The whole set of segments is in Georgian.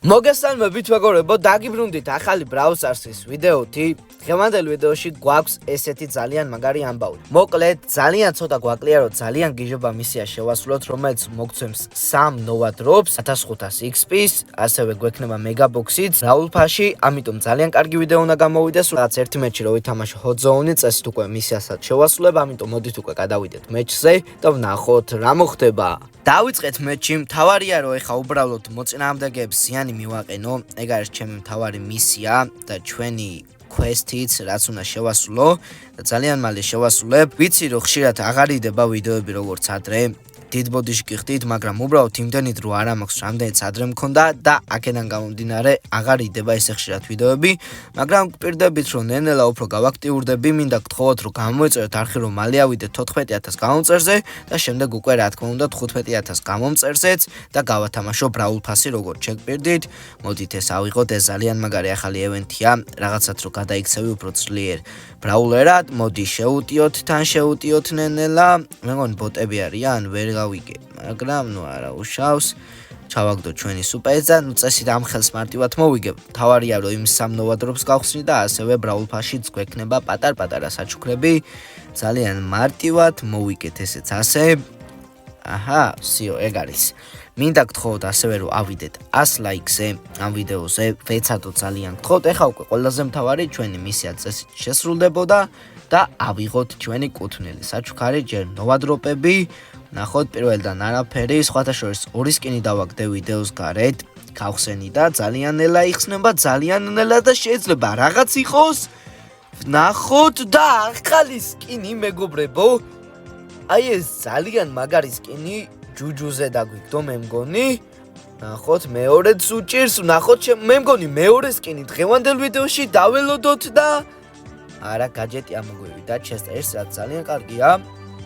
მოგესალმებით მეგობრებო, დაგიბრუნდით ახალი Brawl Stars-ის ვიდეოთი. დღევანდელ ვიდეოში გვაქვს ესეთი ძალიან მაგარი ამბავი. მოკლედ, ძალიან ცოტა გვაკლია, რომ ძალიან გიჟობა მისია შევასრულოთ, რომელიც მოგცემს 3 ნოვა დროპს, 1500 XP-ს, ასევე გვექნება მეგაბოქსიც, Brawl Pass-ში, ამიტომ ძალიან კარგი ვიდეო უნდა გამოვიდეს. რაც ერთი მეჩი რო ვითამაშო Hot Zone-ი, წესით უკვე მისიასაც შევასრულებ, ამიტომ მოდით უკვე გადავიდეთ მეჩზე და ვნახოთ რა მოხდება. დავიწყეთ მეჩი, მთავარია რომ ეხა უბრალოდ მოწინააღმდეგეებს ზიანი მივაყენო, ეგ არის ჩემი მთავარი მისია და ჩვენი quest-იც, რაც უნდა შევასრულო და ძალიან მალე შევასრულებ. ვიცი რომ ხშირად აღარ იდება ვიდეოები როგორც ადრე, დიდ ბოდიში გიხდით, მაგრამ უბრალოდ იმდენით რომ არ მაქვს რამდენიც ადრე მქონდა და აქედან გამომდინარე აღარ იდება ესე ხშირად ვიდეოები, მაგრამ გვპირდებით რომ ნენელა უფრო გავაქტიურდები, მინდა გთხოვოთ რომ გამოიწეროთ არხი რომ მალე ავიდეთ 14000 გამომწერზე და შემდეგ უკვე რა თქმა უნდა 15000 გამომწერზეც და გავათამაშო Brawl Pass-ი როგორც შეგპირდით. მოდით ეს ავიღოთ, ეს ძალიან მაგარი ახალი ევენთია, რაღაცაც რომ გადაიქცევი უფრო ძლიერ ბრაულერად. მოდი შევუტიოთ, თან შევუტიოთ ნენელა. მეგონი ბოტები არიან, ვერ გავიგე, მაგრამ ნუ არა უშავს. ჩავაგდო ჩვენი სუპერს და ნუ წესით ამ ხელს მარტივად მოვიგებ. თავარია რომ იმ 3 ნოვა დროპს გავხსნი და ასევე Brawl Pass-შიც გვექნება პატარ-პატარა საჩუქრები. ძალიან მარტივად მოვიგეთ ესეც ასე. აჰა, всё, ეგ არის. მინდა გთხოვოთ ასევე რომ ავიდეთ 100 ლაიქზე ამ ვიდეოზე, ვეცადოთ ძალიან გთხოვთ. ეხა უკვე ყველაზე მთავარი ჩვენი მისია წესით შესრულდებოდა და ავიღოთ ჩვენი კუთვნილი საჩუქარი, ჯერ ნოვა დროპები. ნახოთ პირველიდან არაფერი, სხვათა შორის 2 სკინი დავაგდე ვიდეოს გარეთ, გავხსენი და ძალიან ნელა იხსნება, ძალიან ნელა და შეიძლება რაღაც იყოს. ნახოთ და ახალი სკინი მეგობრებო. აი ეს ძალიან მაგარი სკინი ჯუჯუზე დაგვიგდო მე მგონი. ნახოთ მეორეც უჭირს, ნახოთ მე მგონი მეორე სკინი დღევანდელ ვიდეოში დაველოდოთ და არა გაჯეტი ამოგვივიდა ჩესტერს, რაც ძალიან კარგია.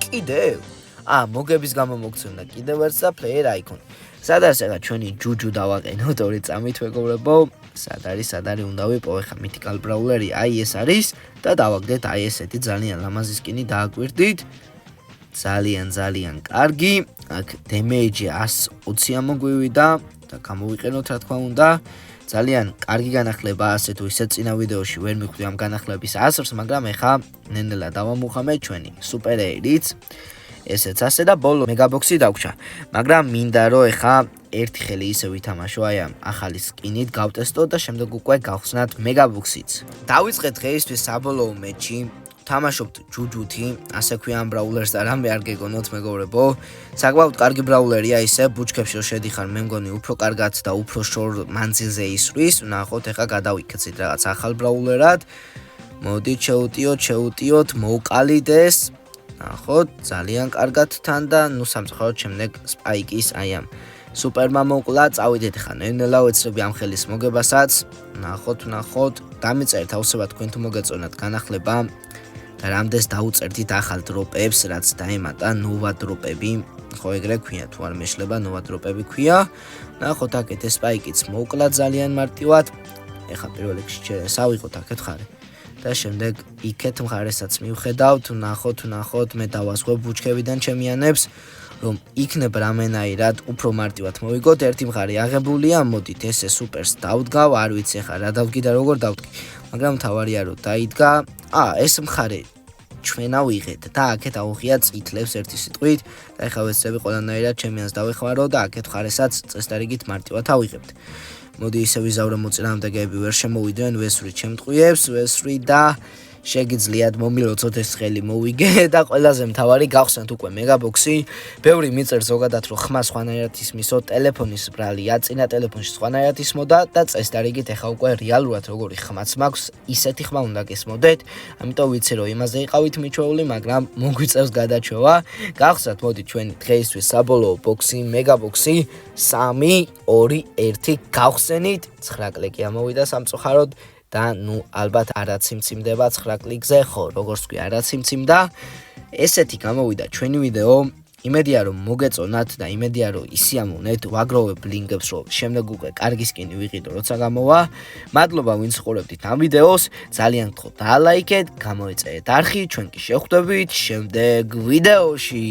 კიდევ მოგების გამო მოგცემდა კიდევ ერთს და player icon. სად არის ახლა ჩვენი ჯუჯუ დავაყენოთ 2 წამით მეგობრებო. სად არის უნდა ვიპო ახლა mythical brawler-ი, აი ეს არის და დავაგდეთ აი ესეთი ძალიან ლამაზი სკინი დააკვირდით. ძალიან კარგი. აქ damage 120 ამოგვივიდა და გამოვიყენოთ რა თქმა უნდა. ძალიან კარგი განახლება, ასე თუ ისე წინა ვიდეოში ვერ მიხვდი ამ განახლების ასრს, მაგრამ ეხა ნენელა დავამუხამე ჩვენი super air-იც. ესეც ასე და ბოლო მეგაბოქსი დავქშა. მაგრამ მინდა რომ ეხა ერთი ხელი ისე ვითამაშო აი ამ ახალი სკინით, გავტესტო და შემდეგ უკვე გავხსნათ მეგაბოქსიც. დავიწყეთ დღეისთვის საბოლოო მეჩი. თამაშობთ ჯუჯუთი, ასე ქვია ამ ბრაულერს და რამე არ გეგონოთ მეგობრებო. საკმაოდ კარგი ბრაულერია ისე, ბუჩქებში რომ შედიხარ, მე მგონი უფრო კარგად და უფრო შორ მანძილზე ისვრის. ნახოთ ეხა გადავიქცეთ რაღაც ახალ ბრაულერად. მოდით შევუტიოთ, მოვყალით. ნახოთ, ძალიან კარგად თან და ნუ სამწუხაროდ შემდეგ სპაიკის აი ამ სუპერმა მოკლა, წავიდეთ ხან ნენელა ვეცრები ამ ხელის მოგებასაც. ნახოთ, დამიწერთ აუცილებლად თქვენ თუ მოგეწონათ განახლება და რამდენს დაუწერდით ახალ დროპებს, რაც დაემატა ნოვა დროპები. ხო ეგრე ქვია, თუ არ მეშლება ნოვა დროპები ქვია. ნახოთ აქეთ ეს სპაიკიც მოკლა ძალიან მარტივად. ეხა პირველ რიგში ეს ავიღოთ აქეთ ხარე. და შემდეგ იქეთ მხარესაც მივხედავთ, ნახოთ, მე დავასხებ ბუჩქებიდან ჩემიანებს, რომ იქნებ რამენაირად უფრო მარტივად მოვიგოთ. ერთი მხარე აღებულია, მოდით ესე სუპერს დავდგავ, არ ვიცი ახლა რა დავდგი და როგორ დავდგი, მაგრამ თავარია რომ დაიდგა. ეს მხარე ჩვენ ავიღეთ და აქეთ აუღია წითლებს ერთი სიტყვით და ახლა ვეცდები ყველანაირად ჩემიანს დავეხმარო და აქეთ მხარესაც წესდარიგით მარტივად ავიღებთ. მოდი ისე ვიზავრო მოწინააღმდეგეები ვერ შემოვიდნენ, ვესვრი ჩემტყვიებს, ვესვრი და შეგიძლიათ მომილოცოთ ეს ხელი მოვიგე და ყველაზე მთავარი გავხსნათ უკვე მეგაბოქსი. ბევრი მიწერს ზოგადად რომ ხმა სხვანაირად ისმისო, ტელეფონის ბრალია, წინა ტელეფონში სხვანაირად ისმოდა და წესდარიგით ეხა უკვე რეალურად როგორი ხმაც მაქვს, ისეთი ხმა უნდა გესმოდეთ. ამიტომ ვიცი რომ იმაზე იყავით მიჩვეული, მაგრამ მოგვიწევს გადაჩვევა. გავხსნათ მოდი ჩვენი დღეისთვის საბოლოო ბოქსი, მეგაბოქსი 3, 2, 1 გავხსენით. 9 კლიკი ამოვიდა სამწუხაროდ. და ნუ ალბათ არაციმციმდება 9 კლიკზე, ხო, როგორც თქვი, არაციმციმდა. ესეთი გამოვიდა ჩვენი ვიდეო. იმედია რომ მოგეწონათ და იმედია რომ ისიამოვნეთ, ვაგროვებ ლინკებს რომ შემდეგ უკვე კარგი სკინი ვიყიდო როცა გამოვა. მადლობა ვინც ხურებდით ამ ვიდეოს, ძალიან გთხოვთ დაალაიქეთ, გამოეწერეთ არხი, ჩვენ კი შევხვდებით შემდეგ ვიდეოში.